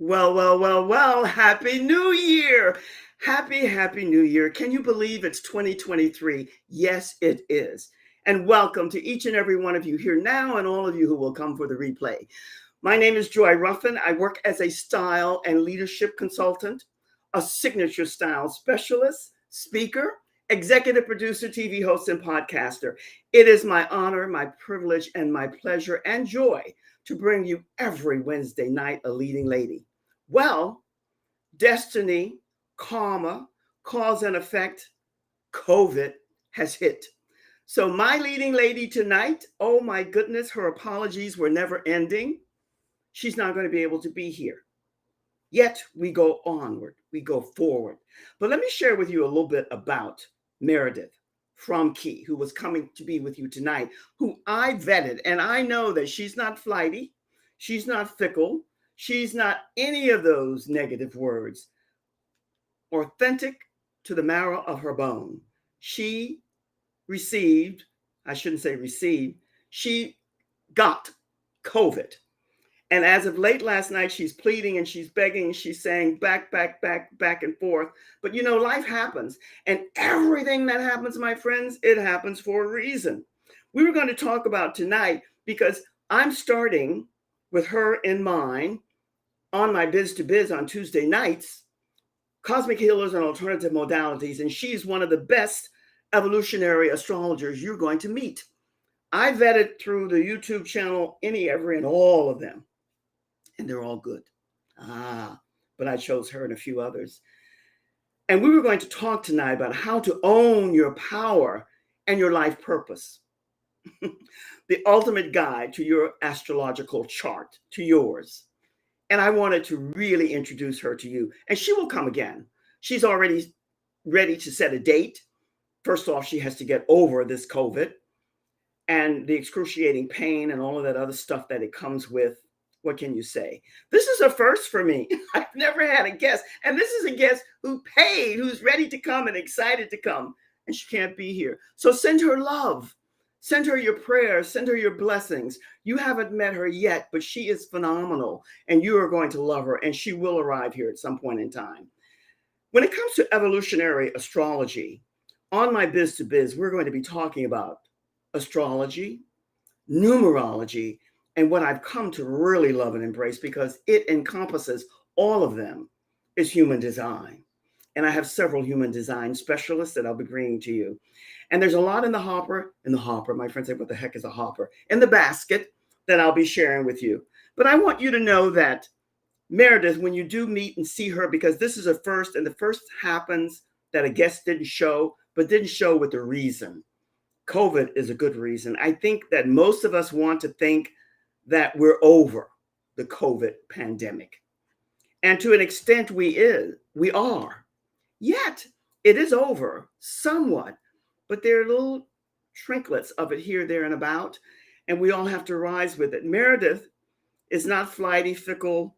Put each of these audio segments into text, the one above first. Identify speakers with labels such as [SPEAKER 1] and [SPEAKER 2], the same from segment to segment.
[SPEAKER 1] Well. Happy New Year. Happy New Year. Can you believe it's 2023? Yes, it is. And welcome to each and every one of you here now and all of you who will come for the replay. My name is Joy Ruffin. I work as a style and leadership consultant, a signature style specialist, speaker, executive producer, TV host, and podcaster. It is my honor, my privilege, and my pleasure and joy to bring you every Wednesday night a leading lady. Well, destiny, karma, cause and effect, COVID has hit. So, my leading lady tonight, oh my goodness, her apologies were never ending. She's not going to be able to be here. Yet we go onward, we go forward. But let me share with you a little bit about Meredith Froemke, who was coming to be with you tonight, who I vetted. And I know that she's not flighty, she's not fickle, she's not any of those negative words. Authentic to the marrow of her bone. She received, I shouldn't say received, she got COVID. And as of late last night, she's pleading and she's begging, she's saying back and forth. But you know, life happens. And everything that happens, my friends, it happens for a reason. We were going to talk about tonight because I'm starting with her in mind on my Biz to Biz on Tuesday nights, Cosmic Healers and Alternative Modalities. And she's one of the best evolutionary astrologers you're going to meet. I vetted through the YouTube channel, any, every, and all of them. And they're all good. But I chose her and a few others. And we were going to talk tonight about how to own your power and your life purpose. The ultimate guide to your astrological chart, to yours. And I wanted to really introduce her to you. And she will come again. She's already ready to set a date. First off, she has to get over this COVID and the excruciating pain and all of that other stuff that it comes with. What can you say? This is a first for me. I've never had a guest. And this is a guest who paid, who's ready to come and excited to come. And she can't be here. So send her love. Send her your prayers. Send her your blessings. You haven't met her yet, but she is phenomenal. And you are going to love her. And she will arrive here at some point in time. When it comes to evolutionary astrology, on my Biz to Biz, we're going to be talking about astrology, numerology, and what I've come to really love and embrace, because it encompasses all of them, is human design. And I have several human design specialists that I'll be bringing to you. And there's a lot in the hopper, my friends say, what the heck is a hopper? In the basket that I'll be sharing with you. But I want you to know that Meredith, when you do meet and see her, because this is a first, and the first happens that a guest didn't show, but didn't show with a reason. COVID is a good reason. I think that most of us want to think that we're over the COVID pandemic. And to an extent we are. Yet it is over somewhat, but there are little trinklets of it here, there, and about, and we all have to rise with it. Meredith is not flighty, fickle,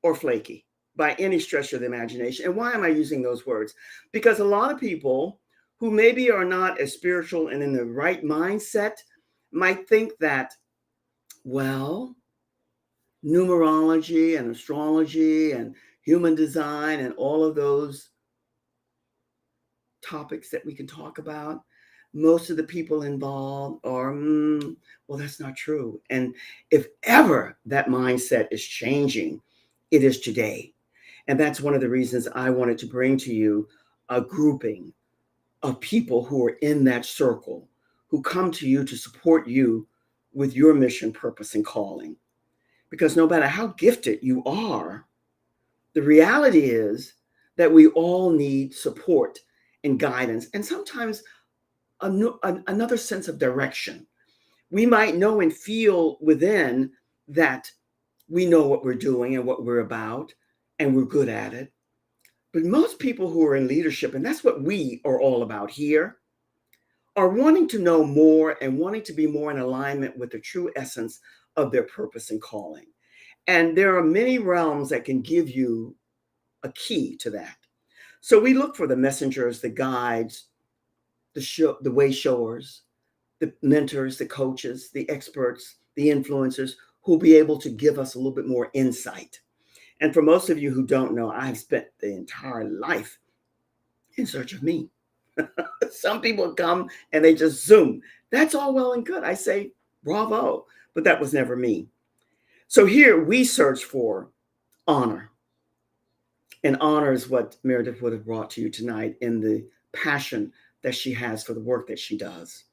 [SPEAKER 1] or flaky by any stretch of the imagination. And why am I using those words? Because a lot of people who maybe are not as spiritual and in the right mindset might think that, well, numerology and astrology and human design and all of those topics that we can talk about, most of the people involved are, well, that's not true. And if ever that mindset is changing, it is today. And that's one of the reasons I wanted to bring to you a grouping of people who are in that circle, who come to you to support you with your mission, purpose, and calling. Because no matter how gifted you are, the reality is that we all need support and guidance, and sometimes another sense of direction. We might know and feel within that we know what we're doing and what we're about, and we're good at it. But most people who are in leadership, and that's what we are all about here, are wanting to know more and wanting to be more in alignment with the true essence of their purpose and calling. And there are many realms that can give you a key to that. So we look for the messengers, the guides, the way showers, the mentors, the coaches, the experts, the influencers who will be able to give us a little bit more insight. And for most of you who don't know, I've spent the entire life in search of me. Some people come and they just zoom. That's all well and good. I say, bravo, but that was never me. So here we search for honor. And honor is what Meredith would have brought to you tonight in the passion that she has for the work that she does.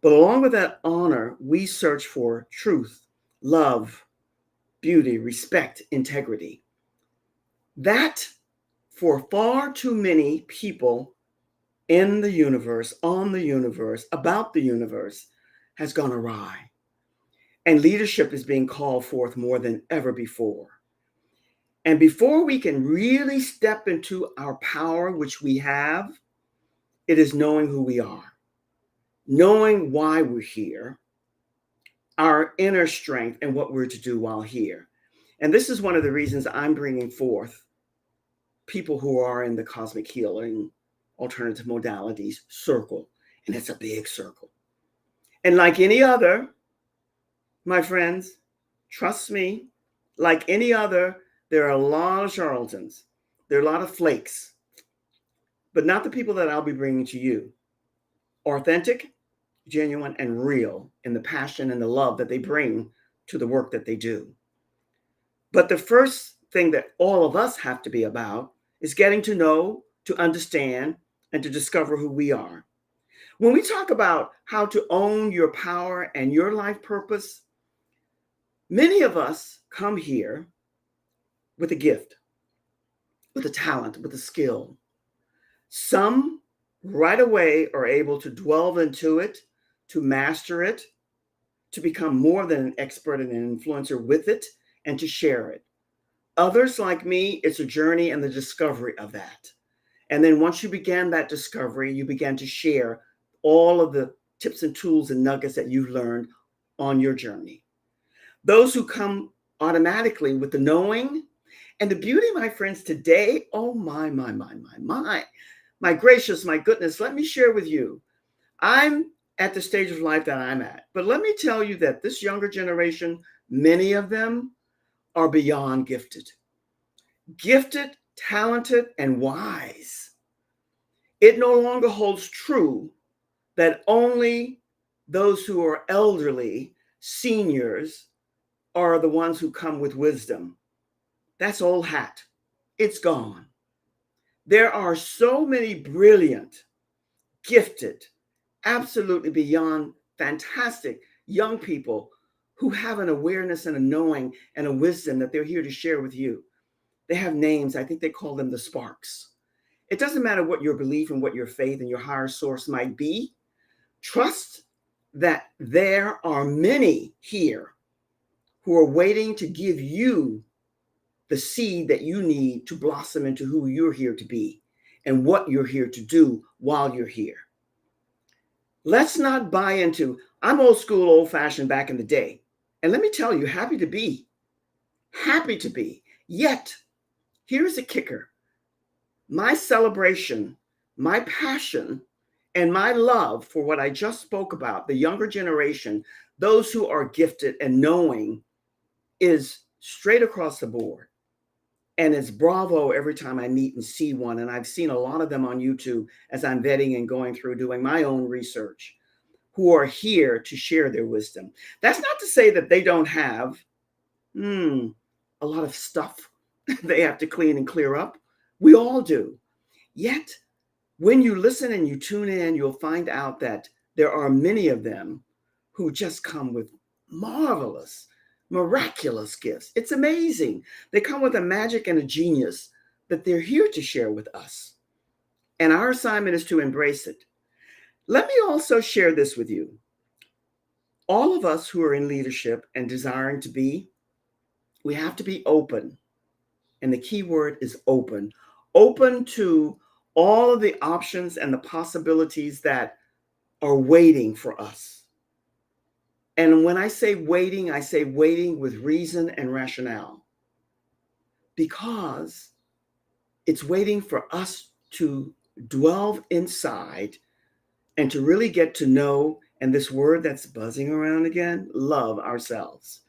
[SPEAKER 1] But along with that honor, we search for truth, love, beauty, respect, integrity. That, for far too many people in the universe, on the universe, about the universe, has gone awry. And leadership is being called forth more than ever before. And before we can really step into our power, which we have, it is knowing who we are, knowing why we're here, our inner strength, and what we're to do while here. And this is one of the reasons I'm bringing forth people who are in the cosmic healing, alternative modalities circle. And it's a big circle. And like any other, my friends, trust me, like any other, there are a lot of charlatans. There are a lot of flakes, but not the people that I'll be bringing to you. Authentic, genuine, and real in the passion and the love that they bring to the work that they do. But the first thing that all of us have to be about is getting to know, to understand, and to discover who we are. When we talk about how to own your power and your life purpose, many of us come here with a gift, with a talent, with a skill. Some right away are able to delve into it, to master it, to become more than an expert and an influencer with it, and to share it. Others, like me, it's a journey and the discovery of that. And then once you began that discovery, you began to share all of the tips and tools and nuggets that you've learned on your journey. Those who come automatically with the knowing and the beauty, my friends, today, oh my gracious, my goodness, let me share with you. I'm at the stage of life that I'm at, but let me tell you that this younger generation, many of them are beyond gifted, talented, and wise. It no longer holds true that only those who are elderly, seniors, are the ones who come with wisdom. That's old hat. It's gone. There are so many brilliant, gifted, absolutely beyond fantastic young people who have an awareness and a knowing and a wisdom that they're here to share with you. They have names. I think they call them the sparks. It doesn't matter what your belief and what your faith and your higher source might be. Trust that there are many here who are waiting to give you the seed that you need to blossom into who you're here to be and what you're here to do while you're here. Let's not buy into, I'm old school, old fashioned back in the day. And let me tell you, happy to be. Yet, here's the kicker. My celebration, my passion, and my love for what I just spoke about, the younger generation, those who are gifted and knowing, is straight across the board. And it's bravo every time I meet and see one. And I've seen a lot of them on YouTube as I'm vetting and going through doing my own research, who are here to share their wisdom. That's not to say that they don't have a lot of stuff they have to clean and clear up. We all do. Yet, when you listen and you tune in, you'll find out that there are many of them who just come with marvelous, miraculous gifts. It's amazing. They come with a magic and a genius that they're here to share with us. And our assignment is to embrace it. Let me also share this with you. All of us who are in leadership and desiring to be, we have to be open. And the key word is open. Open to all of the options and the possibilities that are waiting for us. And when I say waiting with reason and rationale, because it's waiting for us to dwell inside and to really get to know, and this word that's buzzing around again, love ourselves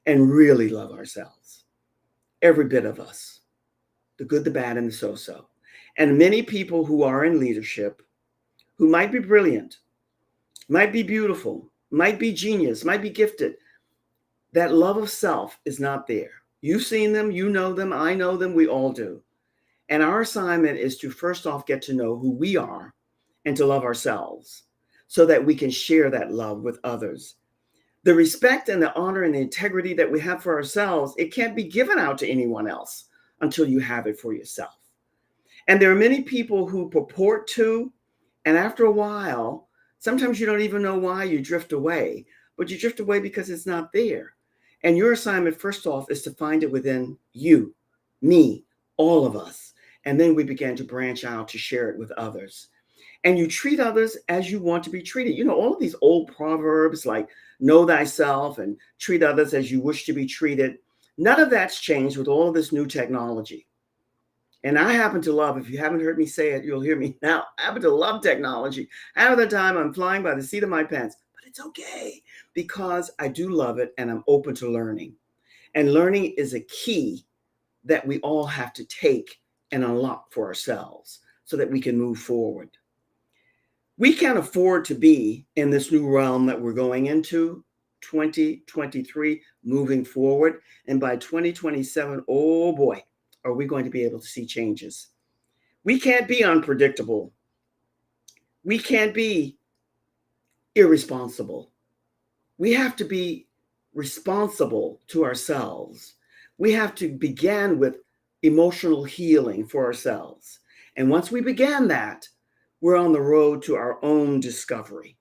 [SPEAKER 1] and really love ourselves. every bit of us, the good, the bad, and the so-so. And many people who are in leadership, who might be brilliant, might be beautiful, might be genius, might be gifted, that love of self is not there. You've seen them, you know them, I know them, we all do. And our assignment is to first off get to know who we are and to love ourselves so that we can share that love with others. The respect and the honor and the integrity that we have for ourselves, it can't be given out to anyone else until you have it for yourself. And there are many people who purport to, and after a while, sometimes you don't even know why you drift away, but you drift away because it's not there. And your assignment, first off, is to find it within you, me, all of us. And then we began to branch out to share it with others. And you treat others as you want to be treated. You know, all of these old proverbs like know thyself and treat others as you wish to be treated. None of that's changed with all of this new technology. And I happen to love, if you haven't heard me say it, you'll hear me now. I happen to love technology. Half of the time I'm flying by the seat of my pants, but it's okay because I do love it and I'm open to learning. And learning is a key that we all have to take and unlock for ourselves so that we can move forward. We can't afford to be in this new realm that we're going into, 2023, moving forward. And by 2027, oh boy, are we going to be able to see changes. We can't be unpredictable. We can't be irresponsible. We have to be responsible to ourselves. We have to begin with emotional healing for ourselves. And once we began that, we're on the road to our own discovery,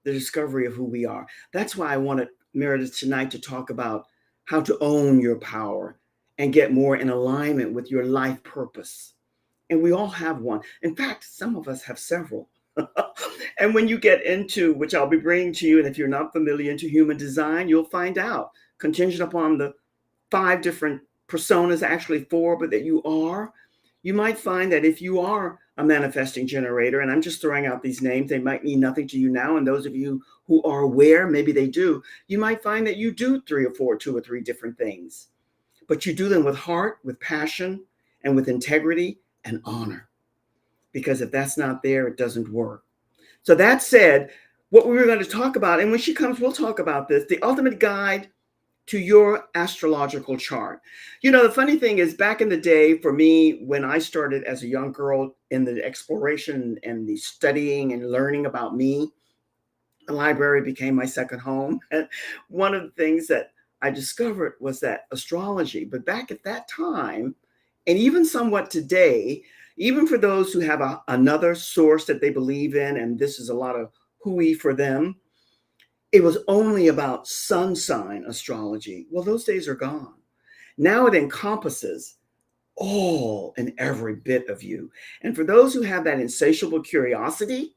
[SPEAKER 1] the discovery of who we are. That's why I wanted Meredith tonight to talk about how to own your power and get more in alignment with your life purpose. And we all have one. In fact, some of us have several. And when you get into, which I'll be bringing to you, and if you're not familiar into human design, you'll find out, contingent upon the 5 different personas, actually 4, but that you are, you might find that if you are a manifesting generator, and I'm just throwing out these names, they might mean nothing to you now. And those of you who are aware, maybe they do, you might find that you do 3 or 4, 2 or 3 different things, but you do them with heart, with passion, and with integrity and honor. Because if that's not there, it doesn't work. So that said, what we were going to talk about, and when she comes, we'll talk about this, the ultimate guide to your astrological chart. You know, the funny thing is, back in the day, for me, when I started as a young girl in the exploration and the studying and learning about me, the library became my second home. And one of the things that I discovered was that astrology, but back at that time, and even somewhat today, even for those who have another source that they believe in, and this is a lot of hooey for them, it was only about sun sign astrology. Well, those days are gone. Now it encompasses all and every bit of you. And for those who have that insatiable curiosity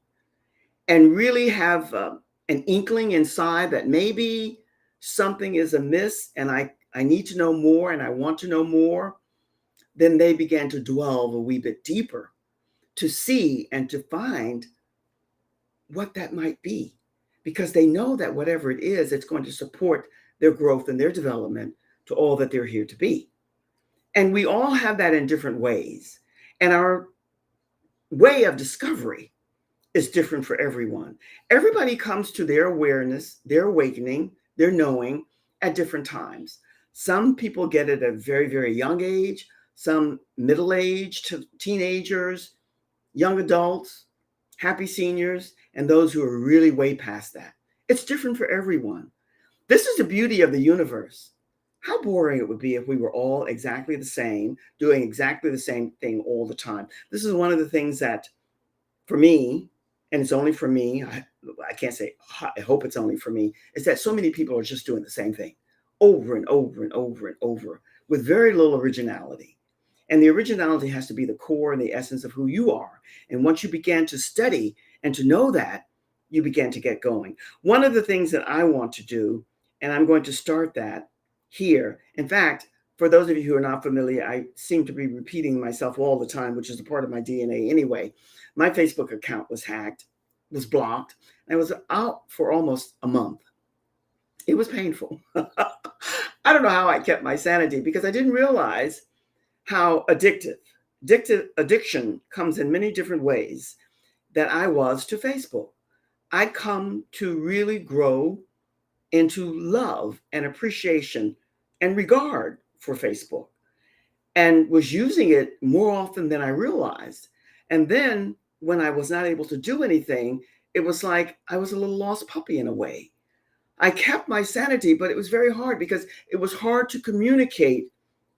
[SPEAKER 1] and really have an inkling inside that maybe something is amiss and I need to know more and I want to know more, then they began to delve a wee bit deeper to see and to find what that might be. Because they know that whatever it is, it's going to support their growth and their development to all that they're here to be. And we all have that in different ways. And our way of discovery is different for everyone. Everybody comes to their awareness, their awakening, their knowing at different times. Some people get it at a very, very young age, some middle age to teenagers, young adults, happy seniors, and those who are really way past that. It's different for everyone. This is the beauty of the universe. How boring it would be if we were all exactly the same, doing exactly the same thing all the time. This is one of the things that, for me, and it's only for me, I can't say, I hope it's only for me, is that so many people are just doing the same thing over and over and over and over with very little originality. And the originality has to be the core and the essence of who you are. And once you begin to study and to know that, you begin to get going. One of the things that I want to do, and I'm going to start that here. In fact, for those of you who are not familiar, I seem to be repeating myself all the time, which is a part of my DNA anyway. My Facebook account was hacked, was blocked, and I was out for almost a month. It was painful. I don't know how I kept my sanity because I didn't realize how addiction comes in many different ways that I was to Facebook. I come to really grow into love and appreciation and regard for Facebook and was using it more often than I realized. And then when I was not able to do anything, it was like I was a little lost puppy in a way. I kept my sanity, but it was very hard because it was hard to communicate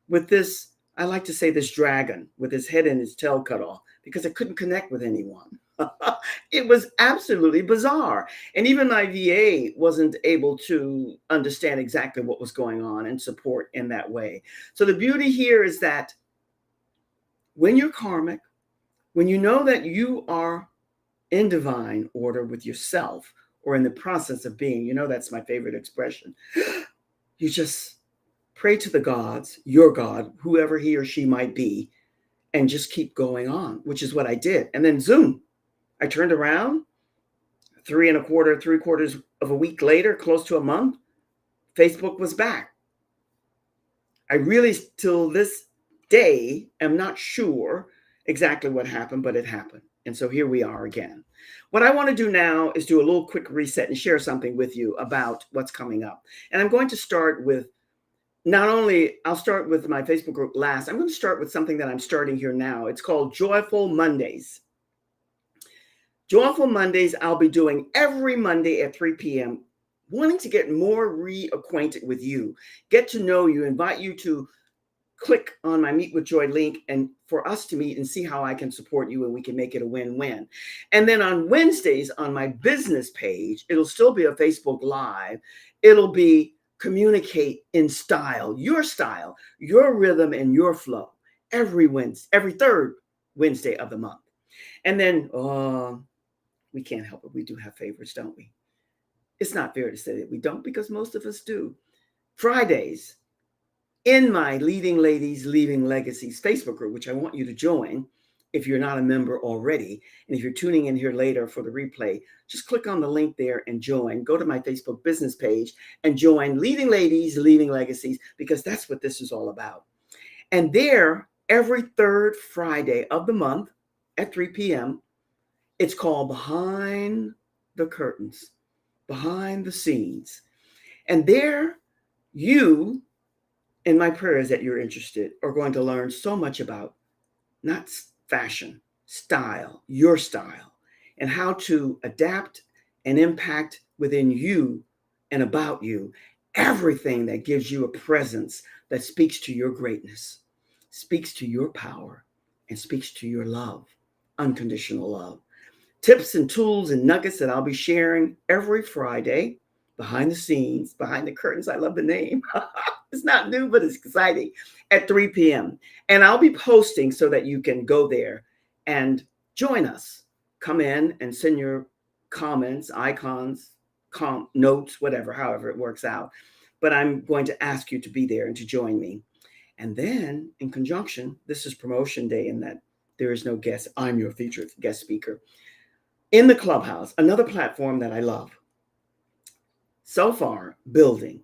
[SPEAKER 1] with this, I like to say this dragon with his head and his tail cut off because I couldn't connect with anyone. It was absolutely bizarre. And even my VA wasn't able to understand exactly what was going on and support in that way. So the beauty here is that when you're karmic, when you know that you are in divine order with yourself or in the process of being, that's my favorite expression. You just pray to the gods, your God, whoever he or she might be, and just keep going on, which is what I did. And then zoom, I turned around 3 quarters of a week later, close to a month, Facebook was back. I really, till this day, am not sure exactly what happened, but it happened. And so here we are again. What I want to do now is do a little quick reset and share something with you about what's coming up. And I'm going to start with I'll start with my Facebook group last. I'm going to start with something that I'm starting here now. It's called Joyful Mondays. Joyful Mondays, I'll be doing every Monday at 3 p.m., wanting to get more reacquainted with you, get to know you, invite you to click on my Meet with Joy link and for us to meet and see how I can support you and we can make it a win-win. And then on Wednesdays on my business page, it'll still be a Facebook Live. It'll be communicate in style, your rhythm and your flow every third Wednesday of the month. And then we can't help it. We do have favorites, don't we? It's not fair to say that we don't because most of us do. Fridays, in my Leading Ladies, Leaving Legacies Facebook group, which I want you to join if you're not a member already. And if you're tuning in here later for the replay, just click on the link there and join. Go to my Facebook business page and join Leading Ladies, Leaving Legacies, because that's what this is all about. And there, every third Friday of the month at 3 p.m., it's called Behind the Curtains, Behind the Scenes. And there, you, in my prayers that you're interested, are going to learn so much about not fashion, your style, and how to adapt and impact within you and about you everything that gives you a presence that speaks to your greatness, speaks to your power, and speaks to your love, unconditional love. Tips and tools and nuggets that I'll be sharing every Friday behind the scenes, behind the curtains. I love the name. It's not new, but it's exciting at 3 p.m. And I'll be posting so that you can go there and join us. Come in and send your comments, icons, notes, whatever, however it works out. But I'm going to ask you to be there and to join me. And then in conjunction, this is promotion day in that there is no guest. I'm your featured guest speaker. In the Clubhouse, another platform that I love. So far, building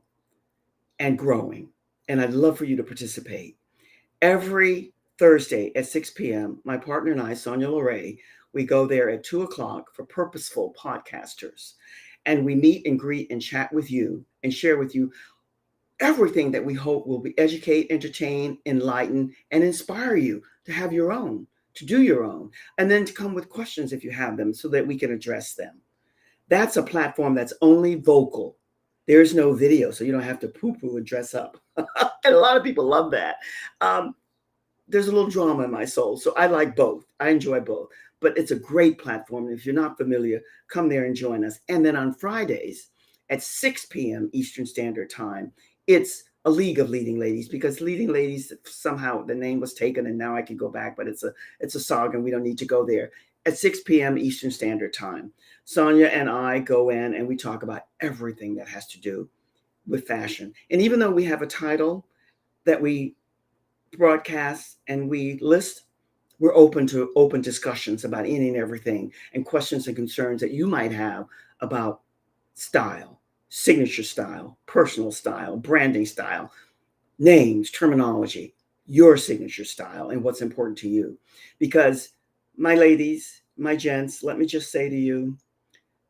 [SPEAKER 1] and growing. And I'd love for you to participate. Every Thursday at 6 p.m., my partner and I, Sonia Loray, we go there at 2 o'clock for Purposeful Podcasters. And we meet and greet and chat with you and share with you everything that we hope will be educate, entertain, enlighten, and inspire you to have your own, to do your own, and then to come with questions if you have them so that we can address them. That's a platform that's only vocal. There's no video, so you don't have to poo-poo and dress up. And a lot of people love that. There's a little drama in my soul, so I like both. I enjoy both. But it's a great platform. And if you're not familiar, come there and join us. And then on Fridays at 6 p.m. Eastern Standard Time, it's a League of Leading Ladies, because Leading Ladies, somehow the name was taken and now I can go back, but it's a saga and we don't need to go there. At 6 p.m. Eastern Standard Time, Sonia and I go in and we talk about everything that has to do with fashion. And even though we have a title that we broadcast and we list, we're open to open discussions about any and everything and questions and concerns that you might have about style, signature style, personal style, branding style, names, terminology, your signature style, and what's important to you. Because, my ladies, my gents, let me just say to you,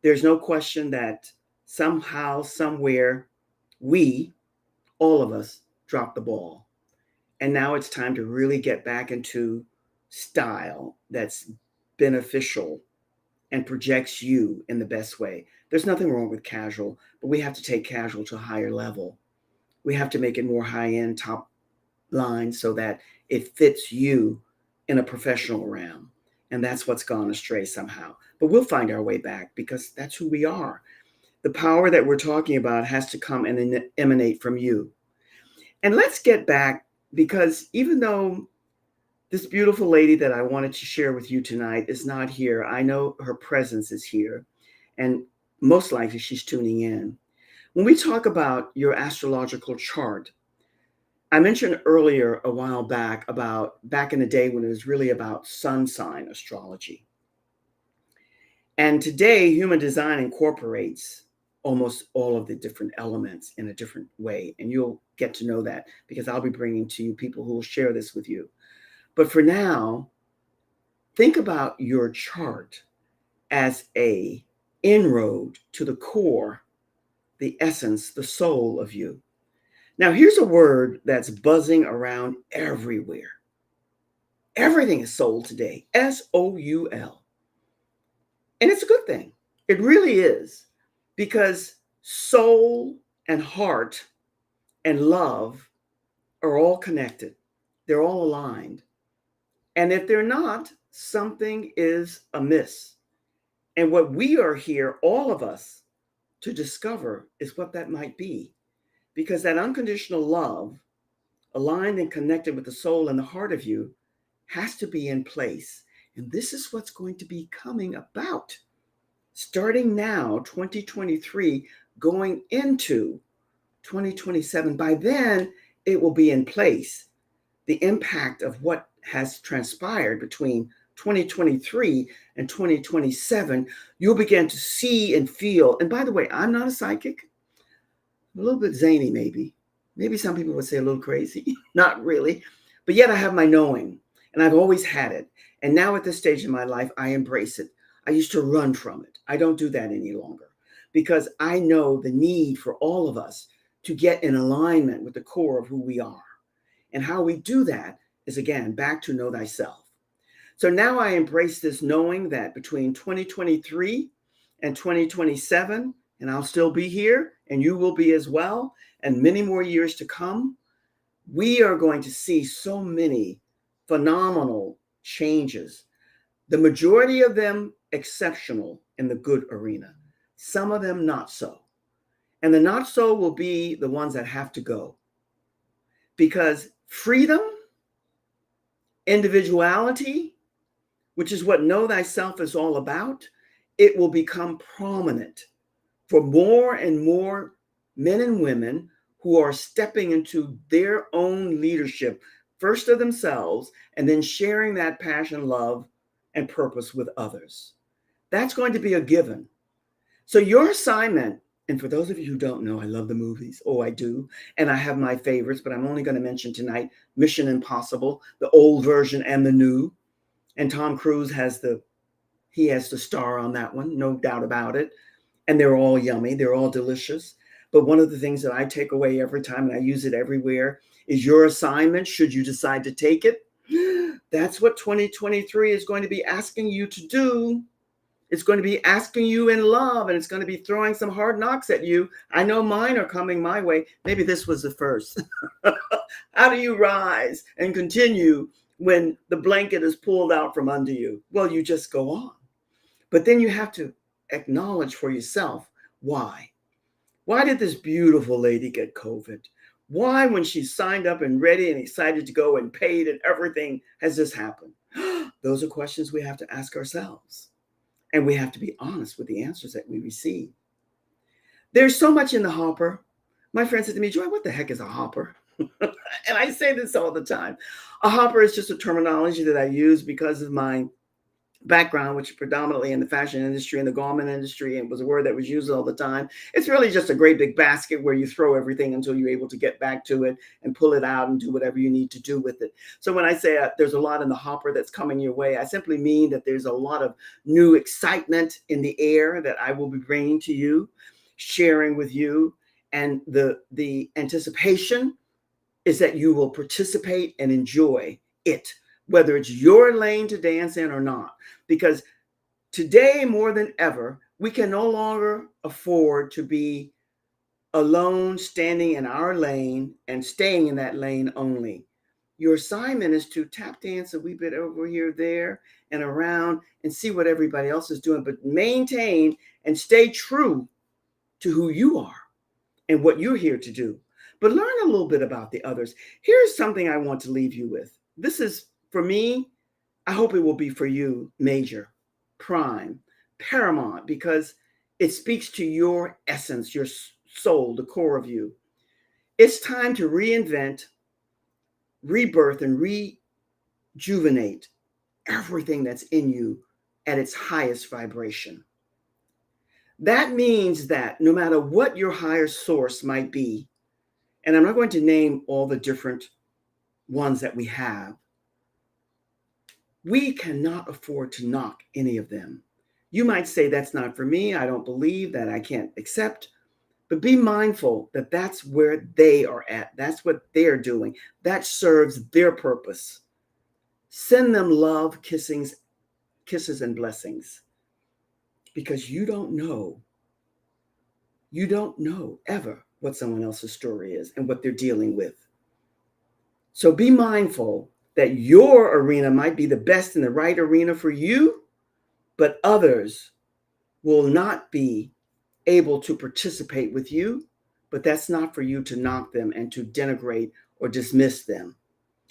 [SPEAKER 1] there's no question that somehow, somewhere, we, all of us, dropped the ball. And now it's time to really get back into style that's beneficial and projects you in the best way. There's nothing wrong with casual, but we have to take casual to a higher level. We have to make it more high end, top line, so that it fits you in a professional realm. And that's what's gone astray somehow. But we'll find our way back because that's who we are. The power that we're talking about has to come and emanate from you. And let's get back, because even though this beautiful lady that I wanted to share with you tonight is not here, I know her presence is here, and most likely she's tuning in. When we talk about your astrological chart, I mentioned earlier a while back about back in the day when it was really about sun sign astrology. And today, human design incorporates almost all of the different elements in a different way. And you'll get to know that because I'll be bringing to you people who will share this with you. But for now, think about your chart as a inroad to the core, the essence, the soul of you. Now, here's a word that's buzzing around everywhere. Everything is soul today, SOUL. And it's a good thing. It really is, because soul and heart and love are all connected. They're all aligned. And if they're not, something is amiss. And what we are here, all of us, to discover is what that might be. Because that unconditional love, aligned and connected with the soul and the heart of you, has to be in place. And this is what's going to be coming about. Starting now, 2023, going into 2027. By then, it will be in place. The impact of what has transpired between 2023 and 2027, you'll begin to see and feel. And by the way, I'm not a psychic. A little bit zany, maybe. Maybe some people would say a little crazy. Not really. But yet I have my knowing, and I've always had it. And now at this stage in my life, I embrace it. I used to run from it. I don't do that any longer because I know the need for all of us to get in alignment with the core of who we are. And how we do that is, again, back to know thyself. So now I embrace this knowing that between 2023 and 2027, and I'll still be here, and you will be as well, and many more years to come, we are going to see so many phenomenal changes. The majority of them exceptional in the good arena, some of them not so. And the not so will be the ones that have to go. Because freedom, individuality, which is what know thyself is all about, it will become prominent for more and more men and women who are stepping into their own leadership, first of themselves, and then sharing that passion, love, and purpose with others. That's going to be a given. So your assignment, and for those of you who don't know, I love the movies. Oh, I do. And I have my favorites, but I'm only going to mention tonight Mission Impossible, the old version and the new. And Tom Cruise has the star on that one, no doubt about it. And they're all yummy. They're all delicious. But one of the things that I take away every time, and I use it everywhere, is your assignment, should you decide to take it. That's what 2023 is going to be asking you to do. It's going to be asking you in love, and it's going to be throwing some hard knocks at you. I know mine are coming my way. Maybe this was the first. How do you rise and continue when the blanket is pulled out from under you? Well, you just go on. But then you have to acknowledge for yourself why. Why did this beautiful lady get COVID? Why, when she signed up and ready and excited to go and paid and everything, has this happened? Those are questions we have to ask ourselves. And we have to be honest with the answers that we receive. There's so much in the hopper. My friend said to me, Joy, what the heck is a hopper? And I say this all the time. A hopper is just a terminology that I use because of my background, which is predominantly in the fashion industry and the garment industry, and was a word that was used all the time. It's really just a great big basket where you throw everything until you're able to get back to it and pull it out and do whatever you need to do with it. So when I say there's a lot in the hopper that's coming your way, I simply mean that there's a lot of new excitement in the air that I will be bringing to you, sharing with you. And the anticipation is that you will participate and enjoy it, whether it's your lane to dance in or not. Because today, more than ever, we can no longer afford to be alone, standing in our lane and staying in that lane only. Your assignment is to tap dance a wee bit over here, there, and around and see what everybody else is doing, but maintain and stay true to who you are and what you're here to do. But learn a little bit about the others. Here's something I want to leave you with. This is, for me, I hope it will be for you, major, prime, paramount, because it speaks to your essence, your soul, the core of you. It's time to reinvent, rebirth, and rejuvenate everything that's in you at its highest vibration. That means that no matter what your higher source might be, and I'm not going to name all the different ones that we have, we cannot afford to knock any of them. You might say, that's not for me. I don't believe that. I can't accept. But be mindful that that's where they are at. That's what they're doing. That serves their purpose. Send them love, kisses, and blessings. Because you don't know ever what someone else's story is and what they're dealing with. So be mindful that your arena might be the best and the right arena for you, but others will not be able to participate with you, but that's not for you to knock them and to denigrate or dismiss them,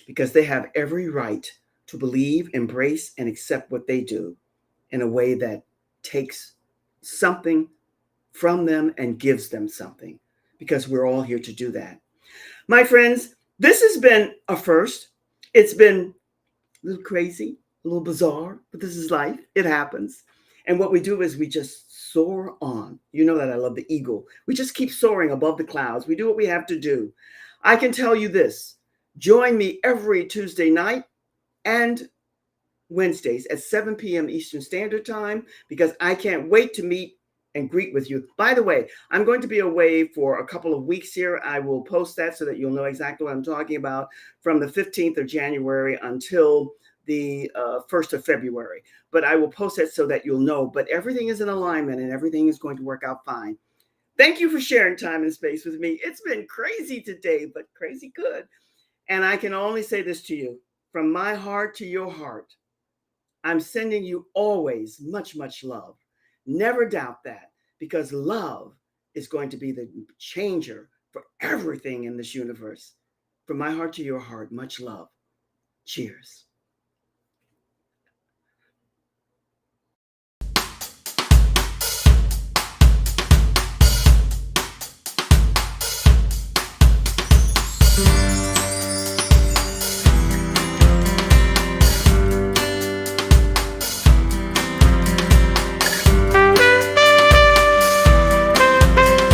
[SPEAKER 1] because they have every right to believe, embrace, and accept what they do in a way that takes something from them and gives them something, because we're all here to do that. My friends, this has been a first. It's been a little crazy, a little bizarre, but this is life. It happens. And what we do is we just soar on. You know that I love the eagle. We just keep soaring above the clouds. We do what we have to do. I can tell you this. Join me every Tuesday night and Wednesdays at 7 p.m. Eastern Standard Time, because I can't wait to meet and greet with you. By the way, I'm going to be away for a couple of weeks here. I will post that so that you'll know exactly what I'm talking about, from the 15th of January until the 1st of February. But I will post that so that you'll know. But everything is in alignment and everything is going to work out fine. Thank you for sharing time and space with me. It's been crazy today, but crazy good. And I can only say this to you, from my heart to your heart. I'm sending you always much, much love. Never doubt that, because love is going to be the changer for everything in this universe. From my heart to your heart, much love. Cheers.